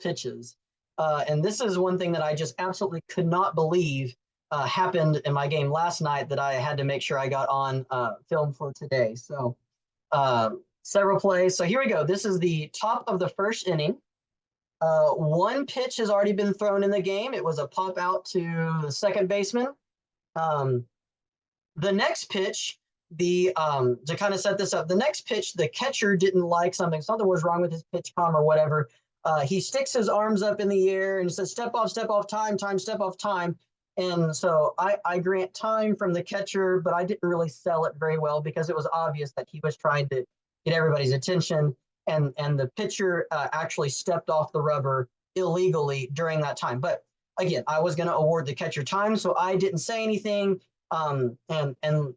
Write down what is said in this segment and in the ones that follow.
pitches. And this is one thing that I just absolutely could not believe happened in my game last night that I had to make sure I got on film for today. So several plays. So here we go. This is the top of the first inning. One pitch has already been thrown in the game. It was a pop out to the second baseman. The next pitch, to kind of set this up, the next pitch, the catcher didn't like something. Something was wrong with his pitch com or whatever. He sticks his arms up in the air and says, step off, time, step off, time. And so I grant time from the catcher, but I didn't really sell it very well because it was obvious that he was trying to get everybody's attention. And the pitcher actually stepped off the rubber illegally during that time. But again, I was going to award the catcher time, so I didn't say anything. And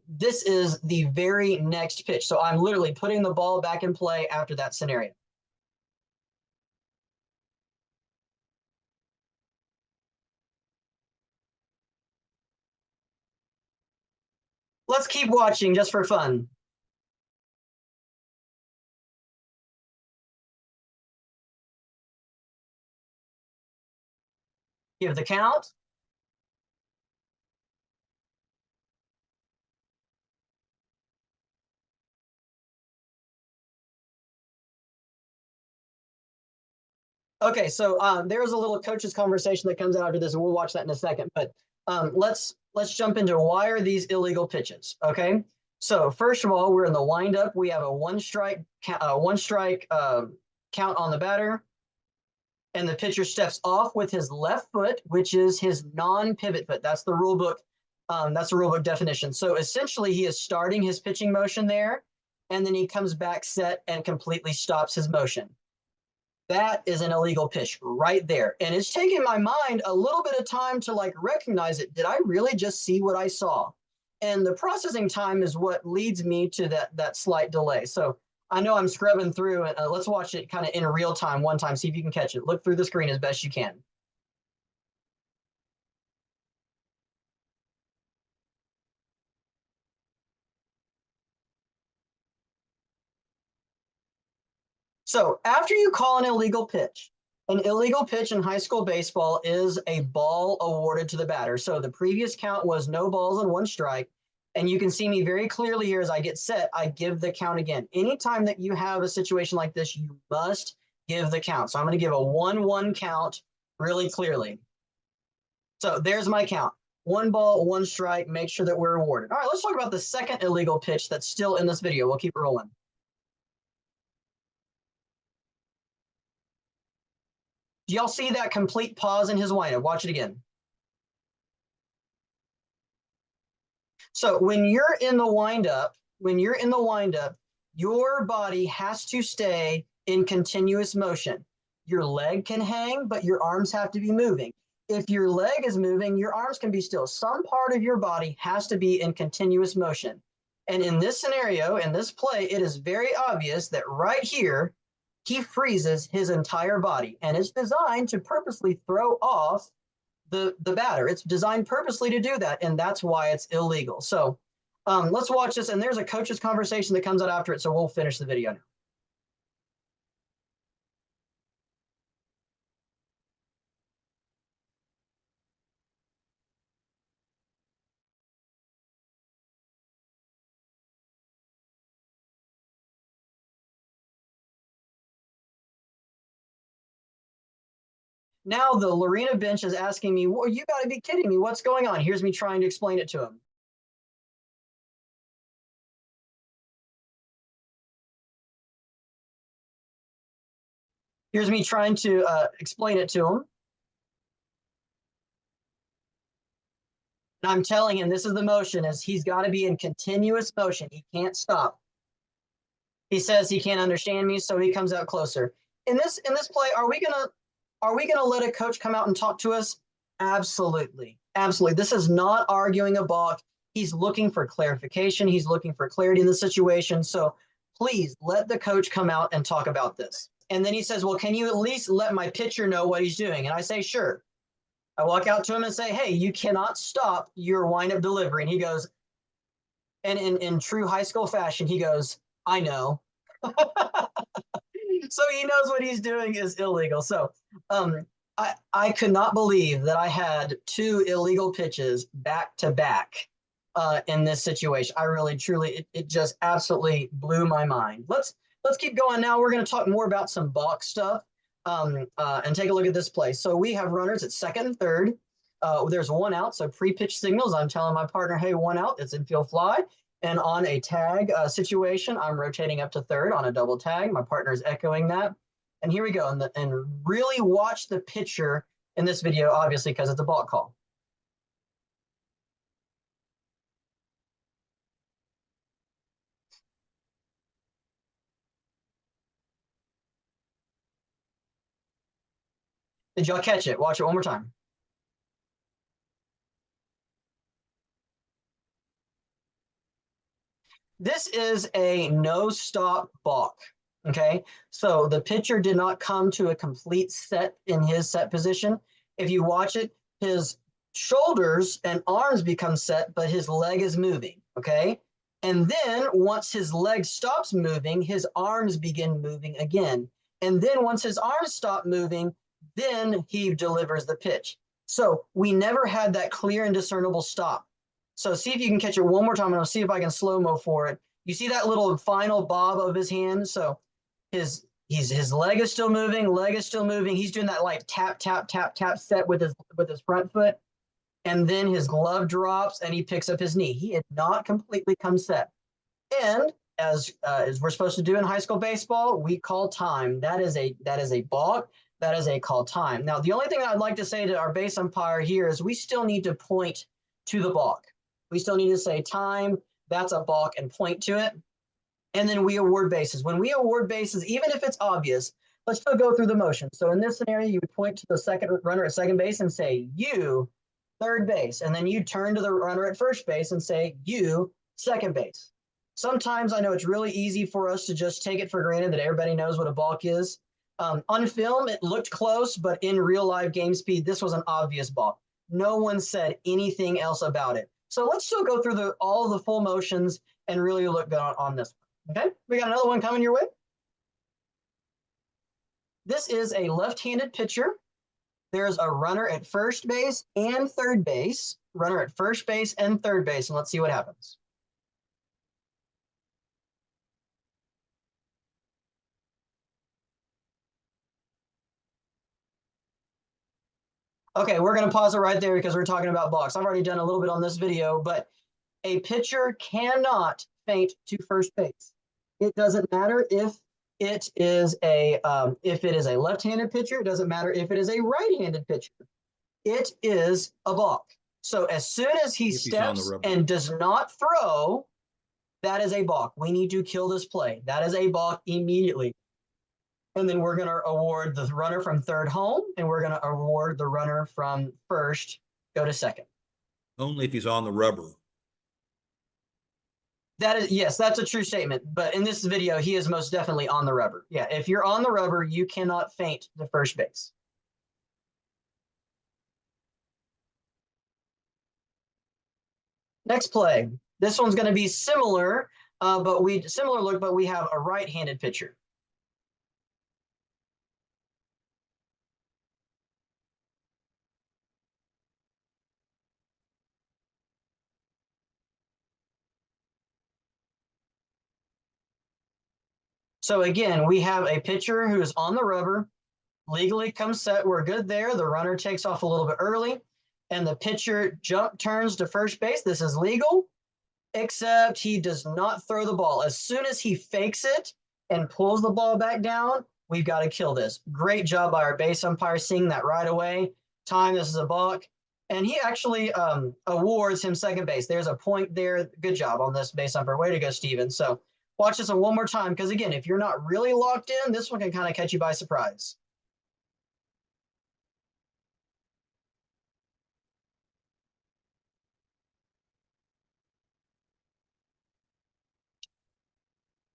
this is the very next pitch. So I'm literally putting the ball back in play after that scenario. Let's keep watching just for fun. Give the count. Okay, so there's a little coaches conversation that comes out after this, and we'll watch that in a second. But let's jump into why are these illegal pitches? Okay, so first of all, we're in the windup. We have a one strike count on the batter, and the pitcher steps off with his left foot, which is his non-pivot foot. That's the rule book. That's the rule book definition. So essentially, he is starting his pitching motion there, and then he comes back set and completely stops his motion. That is an illegal pitch right there. And it's taken my mind a little bit of time to like recognize it. Did I really just see what I saw? And the processing time is what leads me to that slight delay. So I know I'm scrubbing through and let's watch it kind of in real time one time, see if you can catch it. Look through the screen as best you can. So after you call an illegal pitch in high school baseball is a ball awarded to the batter. So the previous count was no balls and one strike. And you can see me very clearly here as I get set, I give the count again. Anytime that you have a situation like this, you must give the count. So I'm going to give a 1-1 count really clearly. So there's my count. One ball, one strike, make sure that we're awarded. All right, let's talk about the second illegal pitch that's still in this video. We'll keep rolling. Do y'all see that complete pause in his windup? Watch it again. So when you're in the windup, your body has to stay in continuous motion. Your leg can hang, but your arms have to be moving. If your leg is moving, your arms can be still. Some part of your body has to be in continuous motion. And in this scenario, in this play, it is very obvious that right here, he freezes his entire body. And it's designed to purposely throw off the batter. It's designed purposely to do that, and that's why it's illegal. So let's watch this, and there's a coach's conversation that comes out after it, so we'll finish the video now. Now the Lorena bench is asking me, well, you got to be kidding me. What's going on? Here's me trying to explain it to him. Here's me trying to explain it to him. And I'm telling him this is the motion, is he's got to be in continuous motion. He can't stop. He says he can't understand me, so he comes out closer. In this play, are we gonna let a coach come out and talk to us? Absolutely. Absolutely. This is not arguing a balk. He's looking for clarification. He's looking for clarity in the situation. So please let the coach come out and talk about this. And then he says, well, can you at least let my pitcher know what he's doing? And I say, sure. I walk out to him and say, hey, you cannot stop your windup delivery. And he goes, and in true high school fashion, he goes, I know. So he knows what he's doing is illegal. So um, I could not believe that I had two illegal pitches back to back in this situation. I really, truly, it just absolutely blew my mind. Let's keep going now. We're going to talk more about some balk stuff and take a look at this play. So we have runners at second and third. There's one out, so pre-pitch signals. I'm telling my partner, hey, one out, it's infield fly. And on a tag situation, I'm rotating up to third on a double tag. My partner is echoing that. And here we go. And really watch the pitcher in this video, obviously, because it's a balk call. Did y'all catch it? Watch it one more time. This is a no-stop balk. Okay, so the pitcher did not come to a complete set in his set position. If you watch it, his shoulders and arms become set, but his leg is moving. Okay, and then once his leg stops moving, his arms begin moving again. And then once his arms stop moving, then he delivers the pitch. So we never had that clear and discernible stop. So see if you can catch it one more time, and I'll see if I can slow-mo for it. You see that little final bob of his hand? So his leg is still moving. He's doing that like tap, tap, tap, tap set with his front foot. And then his glove drops and he picks up his knee. He had not completely come set. And as we're supposed to do in high school baseball, we call time. That is a balk. That is a call time. Now, the only thing I'd like to say to our base umpire here is we still need to point to the balk. We still need to say time, that's a balk, and point to it. And then we award bases. When we award bases, even if it's obvious, let's still go through the motion. So in this scenario, you would point to the second runner at second base and say, you, third base. And then you turn to the runner at first base and say, you, second base. Sometimes I know it's really easy for us to just take it for granted that everybody knows what a balk is. On film, it looked close, but in real live game speed, this was an obvious balk. No one said anything else about it. So let's still go through all of the full motions and really look good on this one. Okay, we got another one coming your way. This is a left-handed pitcher. There's a runner at first base and third base, runner at first base and third base, and let's see what happens. Okay, we're going to pause it right there because we're talking about balks. I've already done a little bit on this video, but a pitcher cannot feint to first base. It doesn't matter if it is a left-handed pitcher. It doesn't matter if it is a right-handed pitcher. It is a balk. So as soon as he steps and does not throw, that is a balk. We need to kill this play. That is a balk immediately. And then we're going to award the runner from third home, and we're going to award the runner from first go to second. Only if he's on the rubber. That is, yes, that's a true statement. But in this video, he is most definitely on the rubber. Yeah, if you're on the rubber, you cannot feint to first base. Next play. This one's going to be similar, but we have a right-handed pitcher. So again, we have a pitcher who is on the rubber, legally comes set. We're good there. The runner takes off a little bit early, and the pitcher turns to first base. This is legal, except he does not throw the ball. As soon as he fakes it and pulls the ball back down, we've got to kill this. Great job by our base umpire seeing that right away. Time, this is a balk. And he actually awards him second base. There's a point there. Good job on this base umpire. Way to go, Steven. So watch this one more time, because again, if you're not really locked in, this one can kind of catch you by surprise.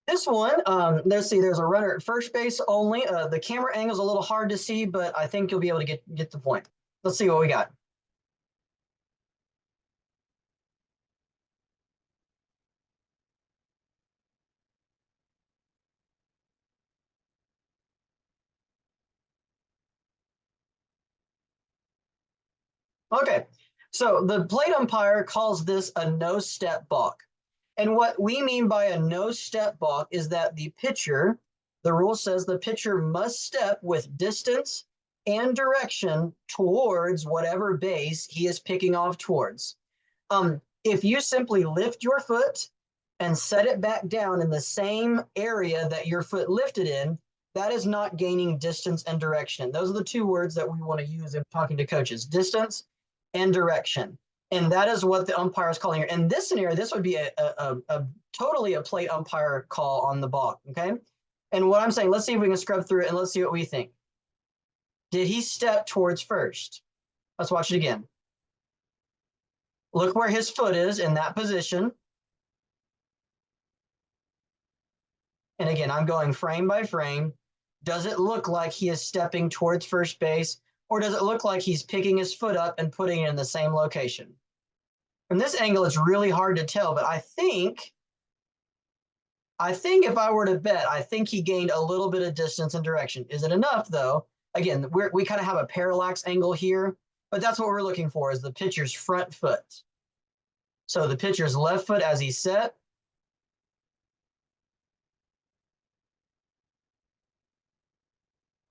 This one, let's see, there's a runner at first base only. The camera angle is a little hard to see, but I think you'll be able to get the point. Let's see what we got. Okay, so the plate umpire calls this a no-step balk. And what we mean by a no-step balk is that the pitcher, the rule says the pitcher must step with distance and direction towards whatever base he is picking off towards. If you simply lift your foot and set it back down in the same area that your foot lifted in, that is not gaining distance and direction. Those are the two words that we want to use in talking to coaches: distance and direction. And that is what the umpire is calling here. In this scenario, this would be a totally a plate umpire call on the balk. Okay. And what I'm saying, let's see if we can scrub through it and let's see what we think. Did he step towards first? Let's watch it again. Look where his foot is in that position. And again, I'm going frame by frame. Does it look like he is stepping towards first base, or does it look like he's picking his foot up and putting it in the same location? From this angle, it's really hard to tell, but I think if I were to bet, I think he gained a little bit of distance and direction. Is it enough, though? Again, we kind of have a parallax angle here, but that's what we're looking for, is the pitcher's front foot. So the pitcher's left foot as he's set.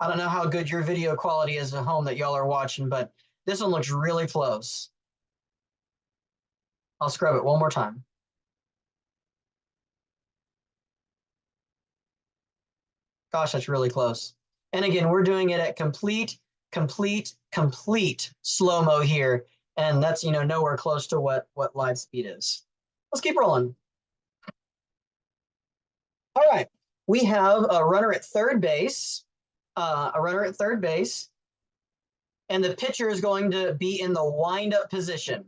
I don't know how good your video quality is at home that y'all are watching, but this one looks really close. I'll scrub it one more time. Gosh, that's really close. And again, we're doing it at complete slow-mo here. And that's, nowhere close to what live speed is. Let's keep rolling. All right. We have a runner at third base, and the pitcher is going to be in the wind-up position.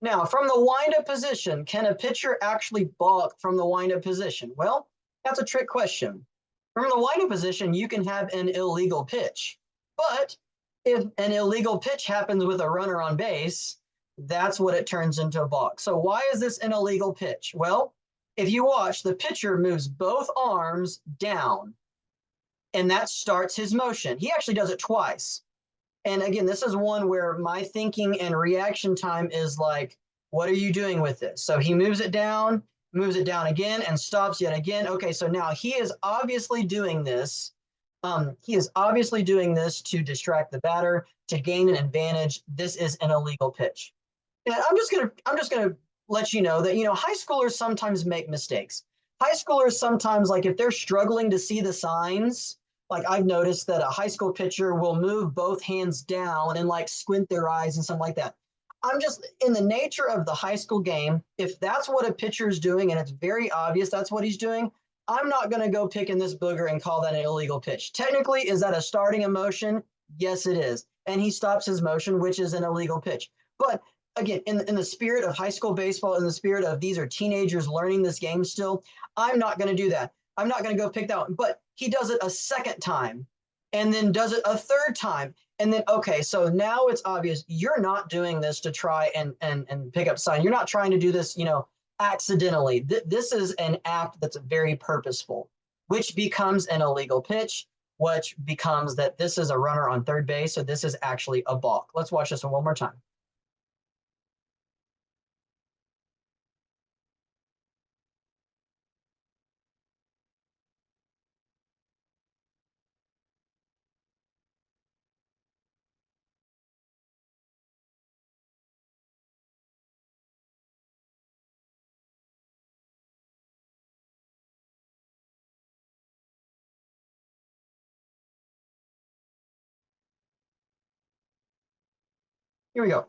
Now, from the wind-up position, can a pitcher actually balk from the wind-up position? Well, that's a trick question. From the wind-up position, you can have an illegal pitch. But if an illegal pitch happens with a runner on base, that's what it turns into a balk. So why is this an illegal pitch? Well, if you watch, the pitcher moves both arms down, and that starts his motion. He actually does it twice. And again, this is one where my thinking and reaction time is like, what are you doing with this? So he moves it down again, and stops yet again. Okay, so now he is obviously doing this. He is obviously doing this to distract the batter, to gain an advantage. This is an illegal pitch. And I'm just gonna let you know that high schoolers sometimes make mistakes. High schoolers sometimes, like if they're struggling to see the signs, like I've noticed that a high school pitcher will move both hands down and like squint their eyes and something like that. I'm just, in the nature of the high school game, if that's what a pitcher is doing and it's very obvious that's what he's doing, I'm not going to go picking this booger and call that an illegal pitch. Technically, is that a starting a motion? Yes, it is. And he stops his motion, which is an illegal pitch. But again, in the spirit of high school baseball, in the spirit of these are teenagers learning this game still, I'm not going to do that. I'm not going to go pick that one. But he does it a second time and then does it a third time. And then, okay, so now it's obvious you're not doing this to try and pick up sign. You're not trying to do this, accidentally. This is an act that's very purposeful, which becomes an illegal pitch, which becomes that this is a runner on third base. So this is actually a balk. Let's watch this one more time. Here we go.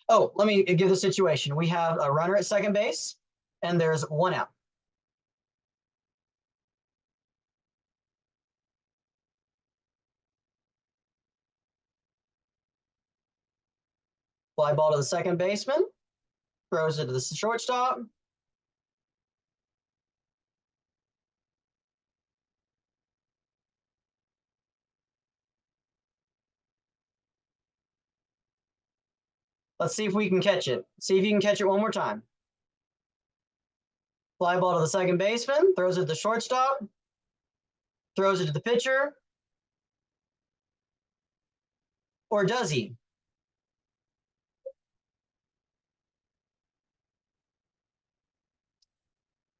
Oh, let me give the situation. We have a runner at second base, and there's one out. Fly ball to the second baseman, throws it to the shortstop. Let's see if we can catch it. See if you can catch it one more time. Fly ball to the second baseman, throws it to the shortstop, throws it to the pitcher. Or does he?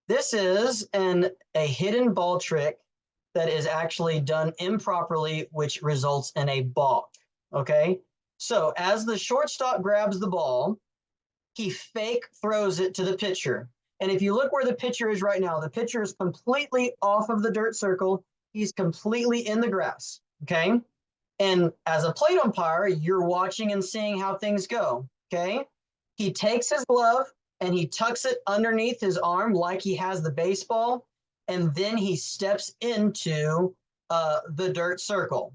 This is a hidden ball trick that is actually done improperly, which results in a balk. Okay. So as the shortstop grabs the ball, he fake throws it to the pitcher. And if you look where the pitcher is right now, the pitcher is completely off of the dirt circle. He's completely in the grass. Okay. And as a plate umpire, you're watching and seeing how things go. Okay. He takes his glove and he tucks it underneath his arm like he has the baseball. And then he steps into the dirt circle.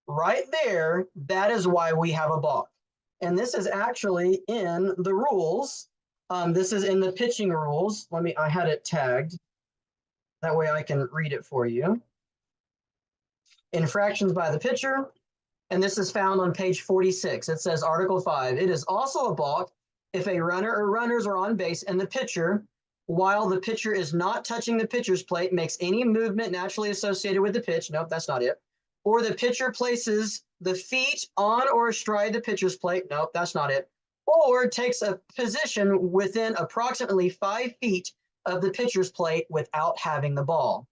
Right there, that is why we have a balk. And this is actually in the rules. This is in the pitching rules. I had it tagged. That way I can read it for you. Infractions by the pitcher. And this is found on page 46. It says Article 5. It is also a balk if a runner or runners are on base and the pitcher, while the pitcher is not touching the pitcher's plate, makes any movement naturally associated with the pitch. Nope, that's not it. Or the pitcher places the feet on or astride the pitcher's plate. Nope, that's not it. Or takes a position within approximately 5 feet of the pitcher's plate without having the ball.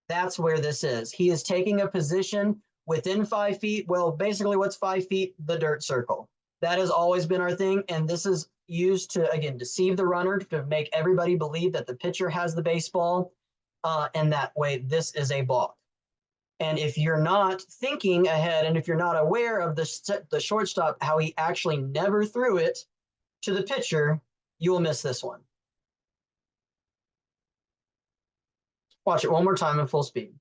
That's where this is. He is taking a position within 5 feet. Well, basically what's 5 feet? The dirt circle. That has always been our thing. And this is used to, again, deceive the runner, to make everybody believe that the pitcher has the baseball. And that way, this is a balk. And if you're not thinking ahead, and if you're not aware of the shortstop, how he actually never threw it to the pitcher, you will miss this one. Watch it one more time in full speed.